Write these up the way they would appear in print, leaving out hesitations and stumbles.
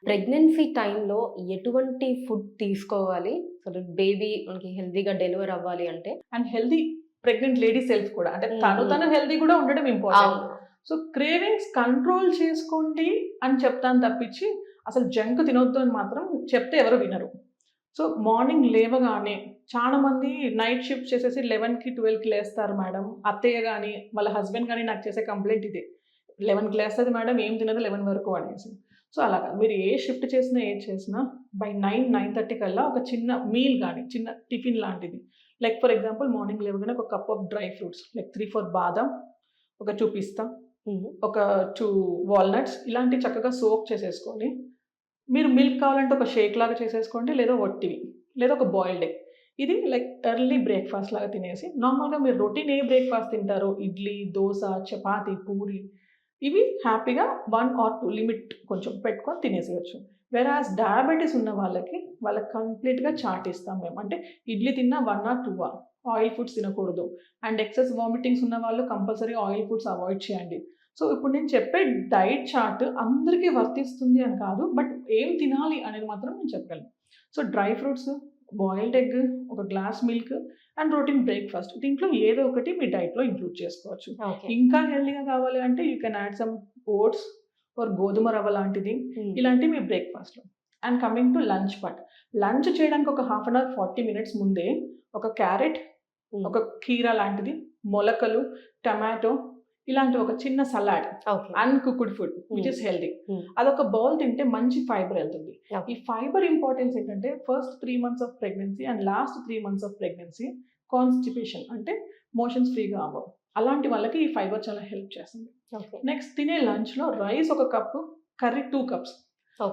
Pregnancy టైంలో ఎటువంటి food తీసుకోవాలి? సో దట్ బేబీ మనకి హెల్తీగా డెలివర్ అవ్వాలి అంటే? And healthy pregnant lady self కూడా, అంటే హ్మ్. తను హెల్తీ కూడా ఉండడం ఇంపార్టెంట్. అవును. సో క్రేవింగ్స్ కంట్రోల్ చేసుకోండి అని చెప్తాను తప్పించి అసలు జంక్ తినొద్దు అని మాత్రం చెప్తే ఎవరు వినరు. సో మార్నింగ్ లేవగానే చాలా మంది నైట్ షిఫ్ట్ చేసేసి 11కి 12కి లేస్తారు మేడం. అత్తయ్య కానీ వాళ్ళ హస్బెండ్ కానీ నాకు చేసే కంప్లైంట్ ఇదే. 11కి లేస్తుంది మేడం, ఏం తినదు 11 వరకు అనేసి. సో అలా కాదు, మీరు ఏ షిఫ్ట్ చేసినా ఏది చేసినా బై 9-9:30 కల్లా ఒక చిన్న మీల్ కానీ చిన్న టిఫిన్ లాంటిది, లైక్ ఫర్ ఎగ్జాంపుల్ మార్నింగ్ లేవగానే ఒక cup of dry fruits like 3-4 బాదం, ఒక 2 పిస్తా, ఒక 2 వాల్నట్స్ ఇలాంటివి చక్కగా సోక్ చేసేసుకొని, మీరు మిల్క్ కావాలంటే ఒక షేక్ లాగా చేసేసుకోండి, లేదా ఒట్టివి, లేదా ఒక బాయిల్డ్ ఎగ్. ఇది లైక్ ఎర్లీ బ్రేక్ఫాస్ట్ లాగా తినేసి, నార్మల్గా మీరు రొటీన్ ఏ బ్రేక్ఫాస్ట్ తింటారో ఇడ్లీ, దోస, చపాతీ, పూరి, ఇవి హ్యాపీగా 1 or 2 లిమిట్ కొంచెం పెట్టుకొని తినేసేయచ్చు. వెరాజ్ డయాబెటీస్ ఉన్న వాళ్ళకి కంప్లీట్గా చార్ట్ ఇస్తాం మేము. అంటే ఇడ్లీ తిన్నా 1 or 2 ఆయిల్ ఫుడ్స్ తినకూడదు. అండ్ ఎక్సెస్ వామిటింగ్స్ ఉన్న వాళ్ళు కంపల్సరీ ఆయిల్ ఫుడ్స్ అవాయిడ్ చేయండి. సో ఇప్పుడు నేను చెప్పే డైట్ చార్ట్ అందరికీ వర్తిస్తుంది అని కాదు, బట్ ఏం తినాలి అనేది మాత్రం నేను చెప్పగలను. So dry fruits, boiled egg, ఒక glass milk and routine breakfast, దీంట్లో ఏదో ఒకటి మీ డైట్లో ఇంక్లూడ్ చేసుకోవచ్చు. ఇంకా హెల్దీగా కావాలి అంటే you can add some oats or గోధుమ రవ్వ లాంటిది, ఇలాంటివి మీ బ్రేక్ఫాస్ట్లో. And coming to lunch part, lunch చేయడానికి ఒక 1/2 hour 40 minutes ముందే ఒక క్యారెట్, ఒక కీరా లాంటిది, మొలకలు, టమాటో, ఇలాంటి ఒక చిన్న salad, uncooked food which is healthy, అదొక బౌల్ తింటే మంచి ఫైబర్ వెళ్తుంది. ఈ ఫైబర్ ఇంపార్టెన్స్ ఏంటంటే first 3 months of pregnancy and last 3 months of pregnancy constipation అంటే మోషన్స్ ఫ్రీగా అవ్వవు, అలాంటి వాళ్ళకి ఈ ఫైబర్ చాలా హెల్ప్ చేస్తుంది. నెక్స్ట్ తినే లంచ్లో రైస్ ఒక cup, curry 2 cups.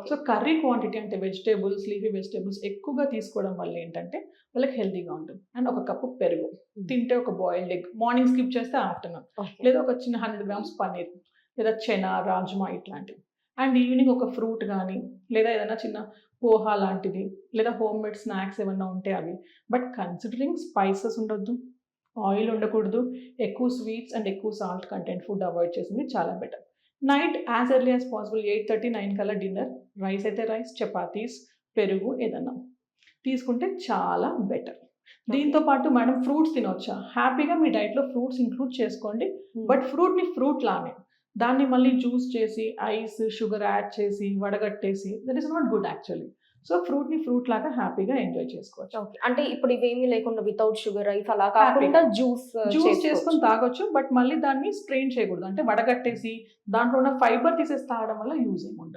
So curry quantity అంటే వెజిటేబుల్స్, లీఫీ వెజిటేబుల్స్ ఎక్కువగా తీసుకోవడం వల్ల ఏంటంటే వాళ్ళకి హెల్తీగా ఉంటుంది. అండ్ ఒక కప్పు పెరుగు తింటే, ఒక బాయిల్డ్ ఎగ్ మార్నింగ్ స్కిప్ చేస్తే ఆఫ్టర్నూన్, లేదా ఒక చిన్న 100 grams పన్నీర్, లేదా చెనా, రాజ్మా ఇట్లాంటివి. అండ్ ఈవినింగ్ ఒక ఫ్రూట్ కానీ, లేదా ఏదైనా చిన్న పోహా లాంటిది, లేదా హోమ్ మేడ్ స్నాక్స్ ఏమన్నా ఉంటే అవి. బట్ కన్సిడరింగ్ స్పైసెస్ ఉండొద్దు, ఆయిల్ ఉండకూడదు, ఎక్కువ స్వీట్స్ అండ్ ఎక్కువ సాల్ట్ కంటెంట్ ఫుడ్ అవాయిడ్ చేసింది చాలా better. Night as early as possible 8:30-9 కల్లా డిన్నర్, రైస్ అయితే రైస్, చపాతీస్, పెరుగు ఏదన్నా తీసుకుంటే చాలా బెటర్. దీంతో పాటు మేడం ఫ్రూట్స్ తినొచ్చా? హ్యాపీగా మీ డైట్లో ఫ్రూట్స్ ఇంక్లూడ్ చేసుకోండి, బట్ ఫ్రూట్ని ఫ్రూట్ లానే, దాన్ని మళ్ళీ జ్యూస్ చేసి ఐస్, షుగర్ యాడ్ చేసి వడగట్టేసి that is not good actually. So ఫ్రూట్ని ఫ్రూట్ లాగా హ్యాపీగా ఎంజాయ్ చేసుకోవచ్చు. అంటే ఇప్పుడు ఇవేమీ లేకుండా వితౌట్ షుగర్ రైస్ అలా కాకుండా జ్యూస్ చేసుకొని తాగొచ్చు, బట్ మళ్ళీ దాన్ని స్ట్రెయిన్ చేయకూడదు. అంటే వడగట్టేసి దాంట్లో ఉన్న ఫైబర్ తీసేసి తాగడం వల్ల యూజ్ ఏముండదు.